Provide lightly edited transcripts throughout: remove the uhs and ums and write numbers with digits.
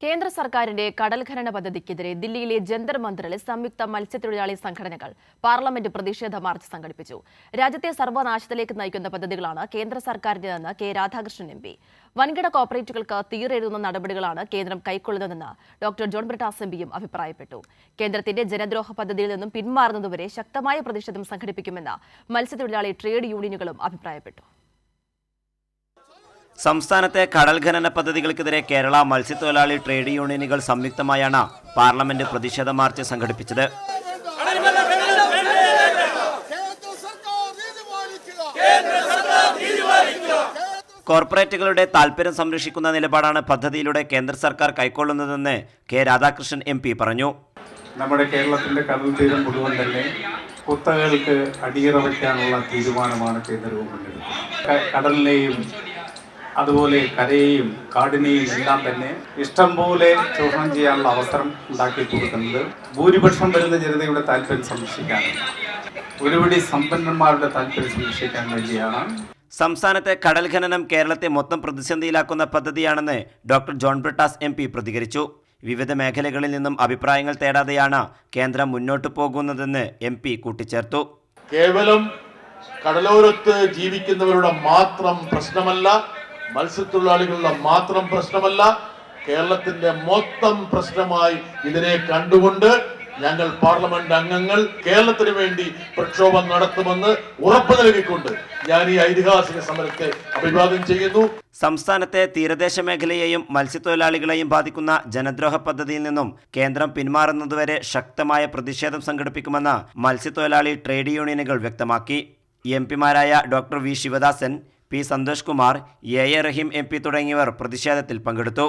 കേന്ദ്ര സർക്കാരിന്റെ കടൽ ഖനന പദ്ധതിക്കെതിരെ ദില്ലിയിലെ ജന്തർ മന്ദിറിൽ സംയുക്ത മത്സ്യത്തൊഴിലാളി സംഘടനകൾ പാർലമെന്റ് പ്രതിഷേധ മാർച്ച് സംഘടിപ്പിച്ചു. രാജ്യത്തെ സർവ്വനാശത്തിലേക്ക് നയിക്കുന്ന പദ്ധതികളാണ് കേന്ദ്ര സർക്കാരിന്റെതെന്ന് കെ രാധാകൃഷ്ണൻ എം പി. വൻകിട കോർപ്പറേറ്റുകൾക്ക് തീരെഴുതുന്ന നടപടികളാണ് കേന്ദ്രം കൈക്കൊള്ളുന്നതെന്ന് ഡോക്ടർ ജോൺ ബ്രിട്ടാസ് എംപിയും അഭിപ്രായപ്പെട്ടു. കേന്ദ്രത്തിന്റെ ജനദ്രോഹ പദ്ധതിയിൽ നിന്നും പിന്മാറുന്നതുവരെ ശക്തമായ പ്രതിഷേധം സംഘടിപ്പിക്കുമെന്ന് മത്സ്യത്തൊഴിലാളി ട്രേഡ് യൂണിയനുകളും അഭിപ്രായപ്പെട്ടു. സംസ്ഥാനത്തെ കടൽ ഖനന പദ്ധതികൾക്കെതിരെ കേരള മത്സ്യത്തൊഴിലാളി ട്രേഡ് യൂണിയനുകൾ സംയുക്തമായാണ് പാർലമെന്റ് പ്രതിഷേധ മാർച്ച് സംഘടിപ്പിച്ചത്. കോർപ്പറേറ്റുകളുടെ താൽപര്യം സംരക്ഷിക്കുന്ന നിലപാടാണ് പദ്ധതിയിലൂടെ കേന്ദ്ര സർക്കാർ കൈക്കൊള്ളുന്നതെന്ന് കെ രാധാകൃഷ്ണൻ എം പി പറഞ്ഞു. നമ്മുടെ കേരളത്തിന്റെ കടൽ തീരം മുഴുവൻ തന്നെ കുത്തകൾക്ക് അടിയറ വയ്ക്കാനുള്ള തീരുമാനമാണ് കേന്ദ്രവും മുന്നിലെടുക്കുന്നത്. കടലിനെയും അതുപോലെ കരയെയും കാടിനെയും എല്ലാം തന്നെ ഇഷ്ടം പോലെ ചൂഷണം ചെയ്യാനുള്ള അവസരം ഉണ്ടാക്കി കൊടുക്കുന്നത് ഭൂരിപക്ഷം വരുന്ന ജനതയുടെ താല്പര്യം സംരക്ഷിക്കാനാണ്, ഒരുപടി സമ്പന്നന്മാരുടെ താല്പര്യം സംരക്ഷിക്കാൻ വേണ്ടിയാണ്. സംസ്ഥാനത്തെ കടൽ ഖനനം കേരളത്തെ മൊത്തം പ്രതിസന്ധിയിലാക്കുന്ന പദ്ധതിയാണെന്ന് doctor John Brittas M P പ്രതികരിച്ചു. വിവിധ മേഖലകളിൽ നിന്നും അഭിപ്രായങ്ങൾ തേടാതെയാണ് കേന്ദ്രം മുന്നോട്ടു പോകുന്നതെന്ന് എം പി കൂട്ടിച്ചേർത്തു. കേവലം കടലോരത്ത് ജീവിക്കുന്നവരുടെ മാത്രം പ്രശ്നമല്ല, മത്സ്യത്തൊഴിലാളികളുടെ മാത്രം പ്രശ്നമല്ല, കേരളത്തിന്റെ മൊത്തം പ്രശ്നമായി ഇതിനെ കണ്ടുകൊണ്ട് ഞങ്ങൾ പാർലമെന്റ് അംഗങ്ങൾ കേരളത്തിന് വേണ്ടി പ്രക്ഷോഭം നടത്തുമെന്ന് ഉറപ്പു നൽകിക്കൊണ്ട് ഞാൻ ഈ ഐതിഹാസിക സമരത്തെ അഭിവാദ്യം ചെയ്യുന്നു. സംസ്ഥാനത്തെ തീരദേശ മേഖലയെയും മത്സ്യത്തൊഴിലാളികളെയും ബാധിക്കുന്ന ജനദ്രോഹ പദ്ധതിയിൽ നിന്നും കേന്ദ്രം പിന്മാറുന്നതുവരെ ശക്തമായ പ്രതിഷേധം സംഘടിപ്പിക്കുമെന്ന് മത്സ്യത്തൊഴിലാളി ട്രേഡ് യൂണിയനുകൾ വ്യക്തമാക്കി. എം പിമാരായ doctor V Sivadasan, P Santhosh Kumar, A Rahim M P തുടങ്ങിയവർ പ്രതിഷേധത്തിൽ പങ്കെടുത്തു.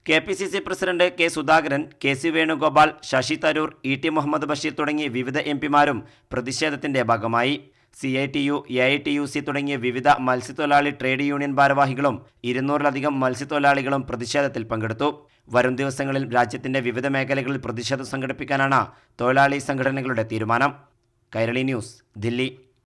KPCC president K Sudhakaran, KC Venugopal, Shashi Tharoor, ET Muhammad Basheer തുടങ്ങിയ വിവിധ എം പിമാരും പ്രതിഷേധത്തിന്റെ ഭാഗമായി. CITU, AITUC തുടങ്ങിയ വിവിധ മത്സ്യത്തൊഴിലാളി ട്രേഡ് യൂണിയൻ ഭാരവാഹികളും 200-ലധികം മത്സ്യത്തൊഴിലാളികളും പ്രതിഷേധത്തിൽ പങ്കെടുത്തു. വരും ദിവസങ്ങളിൽ രാജ്യത്തിന്റെ വിവിധ മേഖലകളിൽ പ്രതിഷേധം സംഘടിപ്പിക്കാനാണ് തൊഴിലാളി സംഘടനകളുടെ തീരുമാനം. കൈരളി ന്യൂസ്, ദില്ലി.